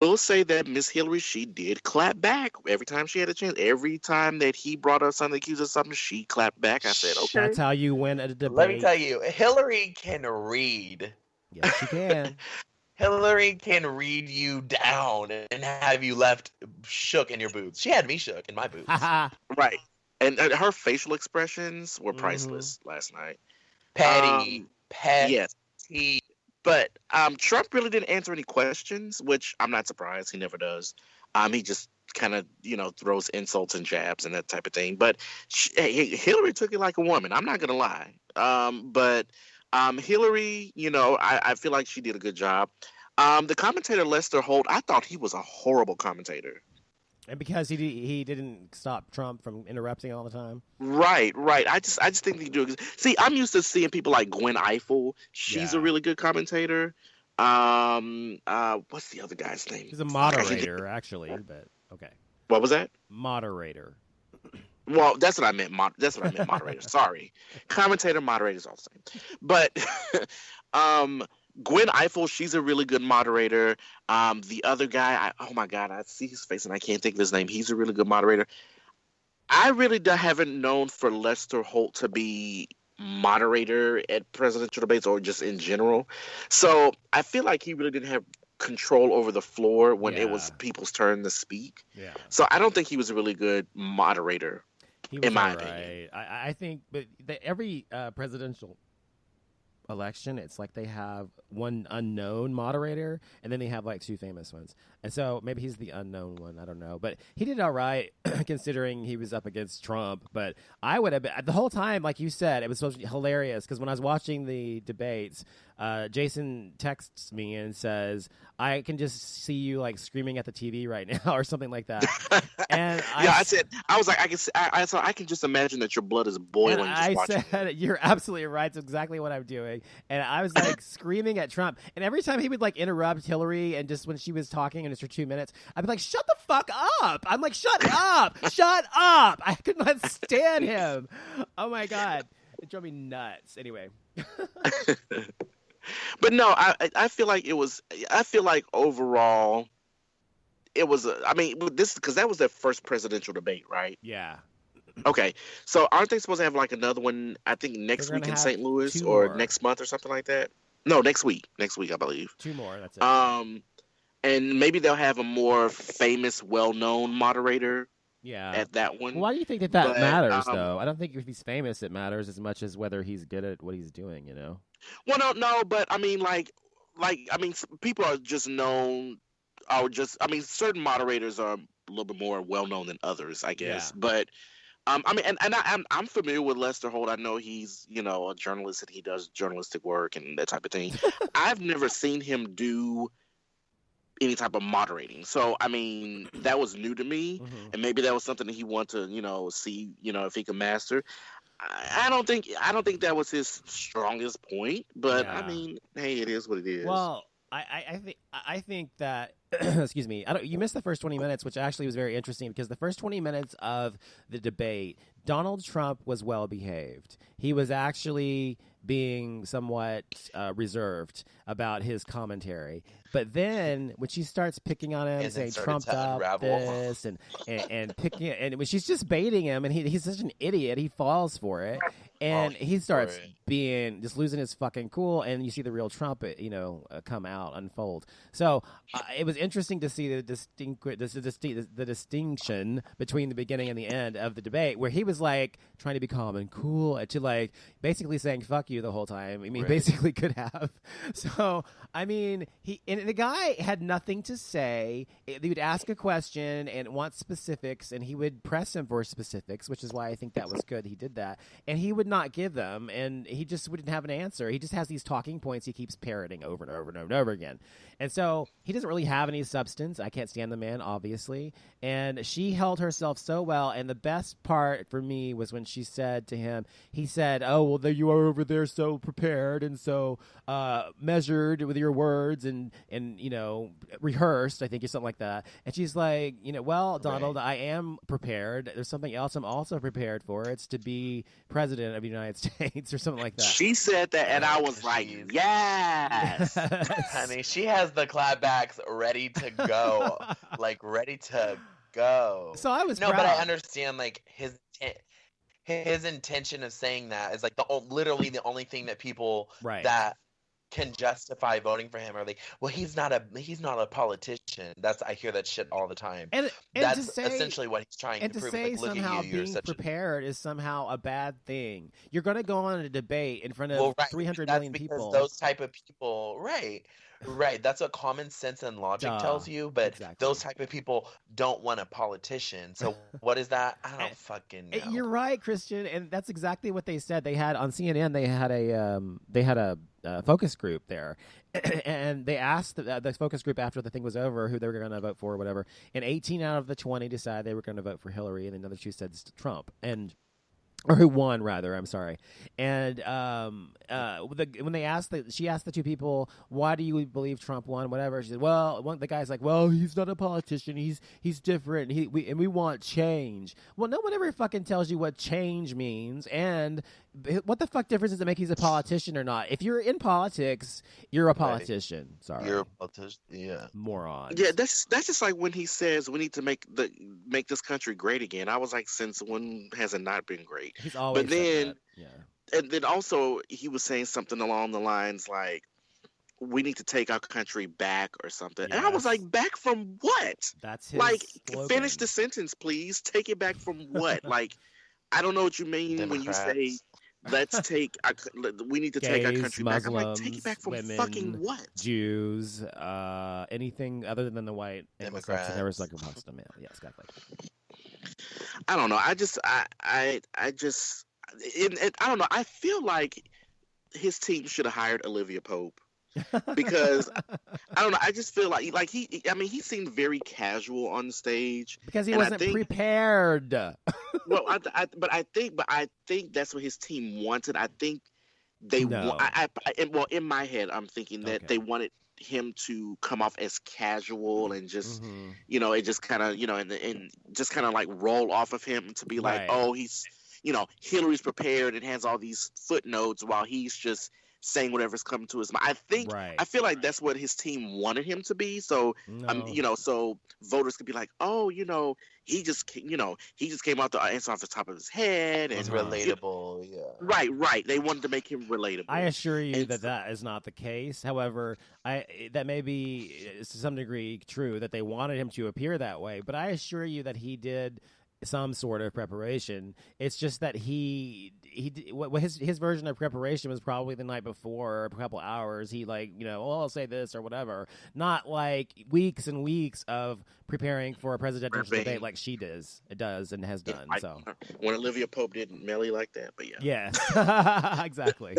will say that Miss Hillary, she did clap back every time she had a chance. Every time that he brought up something, accused of something, she clapped back. I said, Shh. okay. That's how you win a Let me tell debate. you, Hillary can read. Yes, she can. Hillary can read you down and have you left shook in your boots. She had me shook in my boots. Haha. Right. And her facial expressions were Mm-hmm. priceless last night. Petty. Um, yes. Petty. But Trump really didn't answer any questions, which I'm not surprised. He never does. He just kind of, throws insults and jabs and that type of thing. But Hillary took it like a woman. I'm not going to lie. But Hillary, I feel like she did a good job. The commentator Lester Holt, I thought he was a horrible commentator. And because he didn't stop Trump from interrupting all the time. Right, right. I just think they do. See, I'm used to seeing people like Gwen Ifill. She's a Yeah. really good commentator. What's the other guy's name? He's a Fuck, I can't think- moderator, actually, but okay. What was that? Moderator. Well, that's what I meant. That's what I meant. Moderator. Sorry, commentator, moderator is all the same. But Gwen Ifill, she's a really good moderator. The other guy, oh my God, I see his face and I can't think of his name. He's a really good moderator. I really haven't known for Lester Holt to be moderator at presidential debates or just in general. So I feel like he really didn't have control over the floor when it was Yeah. people's turn to speak. Yeah. So I don't think he was a really good moderator. He was In my all right. I think, but every presidential election, it's like they have one unknown moderator, and then they have like two famous ones. And so maybe he's the unknown one. I don't know, but he did all right considering he was up against Trump. But I would have been the whole time, like you said, it was supposed to be hilarious because when I was watching the debates, Jason texts me and says, "I can just see you like screaming at the TV right now," or something like that. And I said, I was like, I can just imagine that your blood is boiling just I watching. said, "You're absolutely right. It's exactly what I'm doing." And I was like screaming at Trump. And every time he would like interrupt Hillary, and just when she was talking, and it's for 2 minutes, I'd be like, "Shut the fuck up!" I'm like, "Shut up! Shut up!" I could not stand him. Oh my God, it drove me nuts. Anyway. But no, I feel like it was. I feel like overall, it was. I mean, this because that was their first presidential debate, right? Yeah. Okay, so aren't they supposed to have like another one? I think next They're week gonna in have St. Louis two or more. next month or something like that. No, next week. Next week, I believe. 2 more. That's it. And maybe they'll have a more famous, well-known moderator yeah. at that one. Well, why do you think that But, matters, though? I don't think if he's famous, it matters as much as whether he's good at what he's doing. You know. Well, no, but I mean, people are just known. I mean, certain moderators are a little bit more well-known than others, I guess. Yeah. But I mean, and I'm familiar with Lester Holt. I know he's a journalist and he does journalistic work and that type of thing. I've never seen him do any type of moderating. So I mean, that was new to me, Mhm. and maybe that was something that he wanted to see if he could master. I don't think that was his strongest point, but Yeah. I mean, hey, it is what it is. Well, I think that excuse me. You missed the first 20 minutes, which actually was very interesting because the first 20 minutes of the debate, Donald Trump was well behaved. He was actually being somewhat reserved about his commentary. But then when she starts picking on him, And then saying started Trump to up unravel. this and picking and when she's just baiting him, and he's such an idiot, he falls for it, and he starts for it. being just losing his fucking cool, and you see the real Trump, come out, unfold. So it was interesting to see the distinction between the beginning and the end of the debate, where he was like trying to be calm and cool, to like basically saying "fuck you" the whole time. I mean, Right. basically could have. So I mean, the guy had nothing to say. He would ask a question and want specifics, and he would press him for specifics, which is why I think that was good. He did that, and he would not give them, and he just wouldn't have an answer. He just has these talking points he keeps parroting over and over and over and over again, and so he doesn't really have any substance. I can't stand the man, obviously, and she held herself so well. And the best part for me was when she said to him, he said, "Oh, well, there you are over there, so prepared and so measured with your words and rehearsed," I think, or something like that. And she's like, "Well, Donald, I am prepared. There's something else I'm also prepared for. It's to be president of the United States," or something like that. She said that, and I was like, Jeez. yes. Honey, she has the clapbacks ready ready to go, like ready to go. So I was no, proud. but I understand like his intention of saying that is like literally the only thing that people Right. that can justify voting for him are like, well, he's not a politician. I hear that shit all the time. And That's to say, essentially what he's trying to to prove. say Like, look somehow at you, you're being such prepared is somehow a bad thing. You're going to go on a debate in front of well, right. 300 That's million because people. those type of people, right. That's what common sense and logic tells you. But exactly. those type of people don't want a politician. So what is that? I don't fucking know. You're right, Christian, and that's exactly what they said. They had on CNN. They had a focus group there, and they asked the focus group after the thing was over who they were going to vote for or whatever. And 18 out of the 20 decided they were going to vote for Hillary, and another 2 said Trump. Or who won, rather. I'm sorry. And when they asked, she asked the 2 people, "Why do you believe Trump won?" Whatever. She said, "Well," the guy's like, "Well, he's not a politician. He's different. We want change." Well, no one ever fucking tells you what change means. And what the fuck difference does it make he's a politician or not? If you're in politics, you're a politician. Sorry, you're a politician. Yeah, moron. Yeah, that's just like when he says we need to make this country great again. I was like, since when has it not been great? He's always but then, said that. Yeah. And then also he was saying something along the lines like, we need to take our country back or something. Yes. And I was like, back from what? That's his like, slogan. Finish the sentence, please. Take it back from what? Like, I don't know what you mean Democrats. when you say, we need to take our Gays, country back. I'm like, Muslims, take it back from women, fucking what? Jews, anything other than the white Democrats. Anglo-Saxon male. Yes, exactly. I don't know. I don't know. I feel like his team should have hired Olivia Pope because I don't know. I just feel like he seemed very casual on stage because he wasn't prepared. Well, I think that's what his team wanted. I think they in my head, I'm thinking that they wanted him to come off as casual and just it just kind of and just kind of like roll off of him to be like, oh, he's Hillary's prepared and has all these footnotes while he's just saying whatever's coming to his mind. I feel like that's what his team wanted him to be. So so voters could be like, oh, he just came out the answer off the top of his head and it's relatable. Right. They wanted to make him relatable. I assure you that is not the case. However, that may be to some degree true that they wanted him to appear that way. But I assure you that he did some sort of preparation. It's just that his version of preparation was probably the night before, a couple hours. He I'll say this or whatever. Not like weeks and weeks of preparing for a presidential debate like she does. It does and has done. So when Olivia Pope didn't Melly like that, but exactly.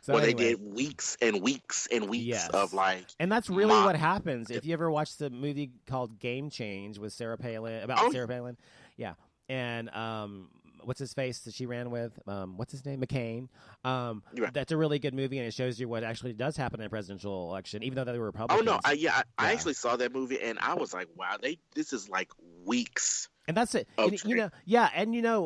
So they did weeks and weeks and weeks of and that's really what happens. If you ever watched the movie called Game Change with Sarah Palin Sarah Palin. Yeah, and what's his face that she ran with? What's his name? McCain. That's a really good movie, and it shows you what actually does happen in a presidential election, even though they were Republicans. Oh no, I actually saw that movie, and I was like, wow, this is like weeks. And that's it. And,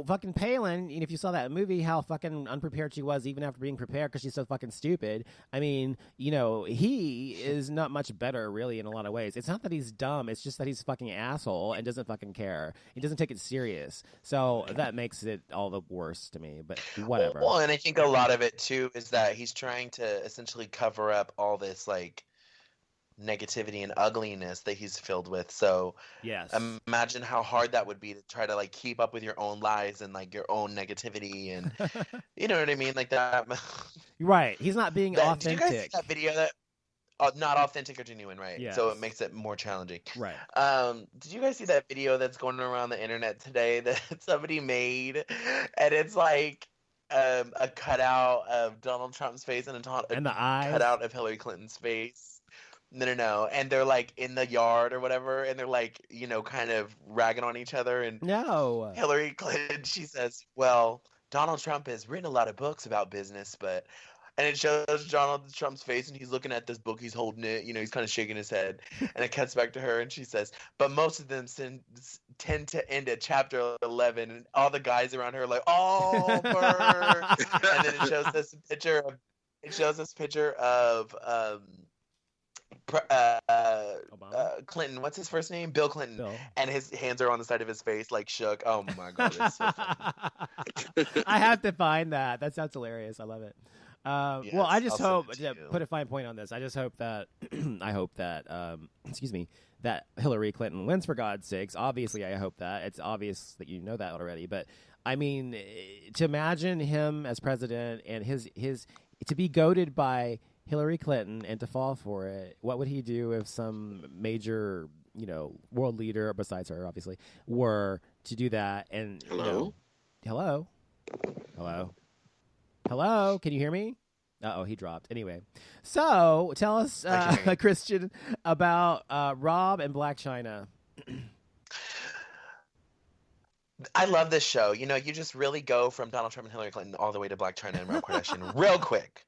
fucking Palin, if you saw that movie, how fucking unprepared she was even after being prepared because she's so fucking stupid. I mean, he is not much better, really, in a lot of ways. It's not that he's dumb. It's just that he's a fucking asshole and doesn't fucking care. He doesn't take it serious. So that makes it all the worse to me, but whatever. Well, and I think a lot of it, too, is that he's trying to essentially cover up all this, negativity and ugliness that he's filled with. So yes, imagine how hard that would be to try to keep up with your own lies and your own negativity and you know what I mean, like that. Right, he's not being authentic. Did you guys see that video that not authentic or genuine, right? Yes. So it makes it more challenging. Right. Did you guys see that video that's going around the internet today that somebody made, and it's a cutout of Donald Trump's face and the eyes, cutout of Hillary Clinton's face? No. And they're in the yard or whatever, and they're kind of ragging on each other. And no, Hillary Clinton, she says, well, Donald Trump has written a lot of books about business, and it shows Donald Trump's face, and he's looking at this book, he's holding it, he's kind of shaking his head, and it cuts back to her, and she says, but most of them tend to end at chapter 11, and all the guys around her are like, oh, burn. And then it shows this picture of Obama? Clinton, what's his first name? Bill Clinton. Bill. And his hands are on the side of his face, like shook. Oh my god, it's so funny. I have to find that. That sounds hilarious. I love it. Yes, well, I just I'll hope send it to to you. put a fine point on this. I just hope that I hope that excuse me, that Hillary Clinton wins, for God's sakes. Obviously, I hope that. It's obvious that you know that already, but I mean, to imagine him as president and his to be goaded by Hillary Clinton and to fall for it. What would he do if some major, world leader besides her, obviously, were to do that? And Hello? Hello, can you hear me? Uh-oh, he dropped. Anyway, so tell us, Christian, about Rob and Black China. I love this show. You just really go from Donald Trump and Hillary Clinton all the way to Black China and Rob Kardashian real quick.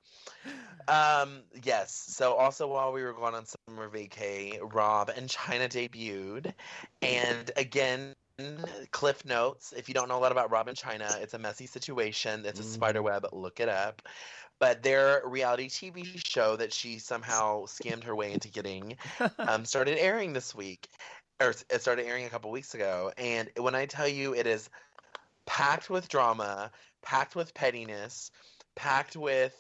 Yes. So also while we were going on summer vacay, Rob and China debuted. And again, cliff notes. If you don't know a lot about Rob and China, it's a messy situation. It's a spider web. Look it up. But their reality TV show that she somehow scammed her way into getting started airing this week. Or it started airing a couple weeks ago. And when I tell you it is packed with drama, packed with pettiness, packed with...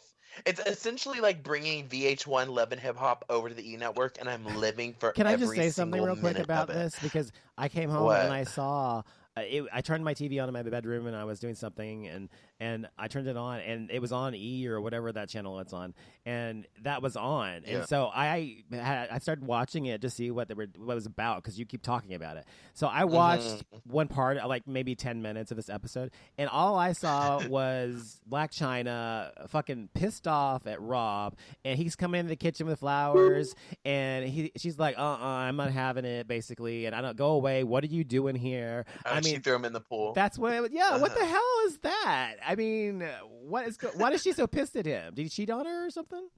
It's essentially like bringing VH1 Love and Hip Hop over to the E! Network, and I'm living for Can I every just say something real quick minute about of it. this? Because I came home What? and I saw... I turned my TV on in my bedroom and I was doing something and I turned it on and it was on E! Or whatever that channel it's on, and that was on. Yeah. And so I started watching it to see what it was about, because you keep talking about it. So I watched one part, like maybe 10 minutes of this episode, and all I saw was Black China fucking pissed off at Rob, and he's coming into the kitchen with flowers, and she's like, I'm not having it, basically, and I don't, go away. What are you doing here? She threw him in the pool. That's what. What the hell is that? I mean, why is she so pissed at him? Did he cheat on her or something?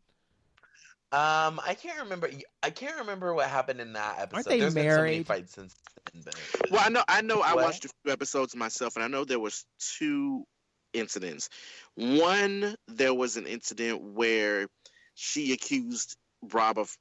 I can't remember what happened in that episode. Aren't they There's married? been so many fights since then. But... Well, I know. I What? watched a few episodes myself, and I know there was two incidents. One, there was an incident where she accused Rob of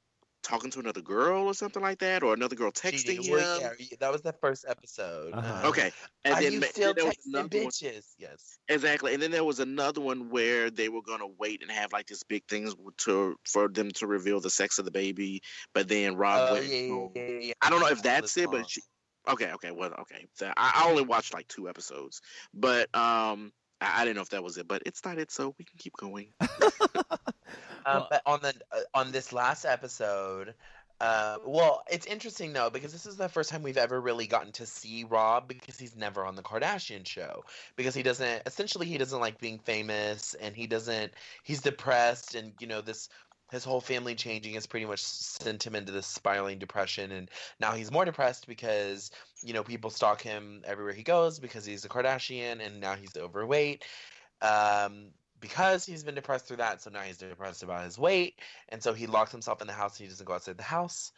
talking to another girl or something like that, or another girl texting him. Well, yeah, that was the first episode. Okay, and Are then you still there was texting another one. bitches? Yes. Exactly, and then there was another one where they were gonna wait and have like this big thing for them to reveal the sex of the baby, but then Rob went. Yeah. I don't know if that's it, but okay. I only watched like 2 episodes, but I didn't know if that was it. But it started, so we can keep going. But on this last episode, well, it's interesting though, because this is the first time we've ever really gotten to see Rob, because he's never on the Kardashian show, because he doesn't like being famous, and he's depressed, and his whole family changing has pretty much sent him into this spiraling depression, and now he's more depressed because people stalk him everywhere he goes because he's a Kardashian, and now he's overweight. Because he's been depressed through that, so now he's depressed about his weight, and so he locks himself in the house, and he doesn't go outside the house.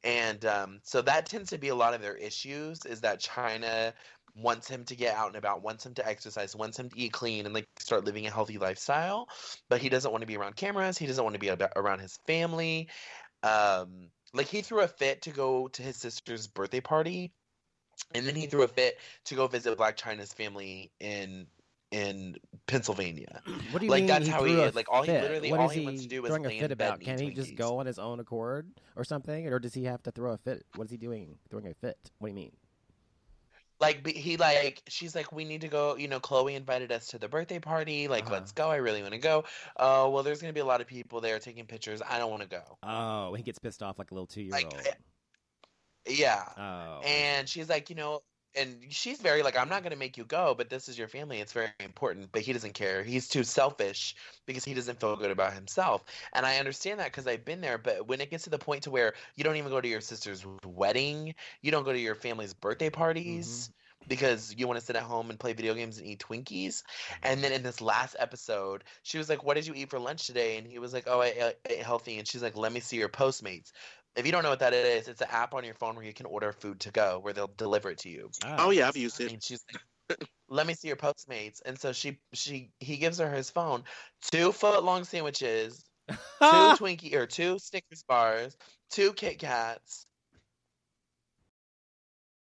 And so that tends to be a lot of their issues, is that China wants him to get out and about, wants him to exercise, wants him to eat clean and like start living a healthy lifestyle, but he doesn't want to be around cameras, he doesn't want to be around his family. Like, he threw a fit to go to his sister's birthday party, and then he threw a fit to go visit Black China's family in Pennsylvania. What do you like, mean? that's how he threw a like all he fit? literally What all is he wants to do is throwing a lay fit in bed about? and Can eat he just Twinkies. go on his own accord or something, or does he have to throw a fit? What is he doing? Throwing a fit? What do you mean? Like, she's like, we need to go, Chloe invited us to the birthday party, like, let's go, I really want to go. Oh, well, there's gonna be a lot of people there taking pictures, I don't want to go. Oh, he gets pissed off like a little 2-year-old. Yeah. Oh. And she's like, and she's very like, I'm not going to make you go, but this is your family. It's very important. But he doesn't care. He's too selfish because he doesn't feel good about himself. And I understand that because I've been there. But when it gets to the point to where you don't even go to your sister's wedding, you don't go to your family's birthday parties because you want to sit at home and play video games and eat Twinkies. And then in this last episode, she was like, what did you eat for lunch today? And he was like, oh, I ate healthy. And she's like, let me see your Postmates. If you don't know what that is, it's an app on your phone where you can order food to go, where they'll deliver it to you. Oh yeah, I've used it. And she's like, let me see your Postmates. And so he gives her his phone, 2 foot-long sandwiches, 2 Snickers bars, 2 Kit Kats,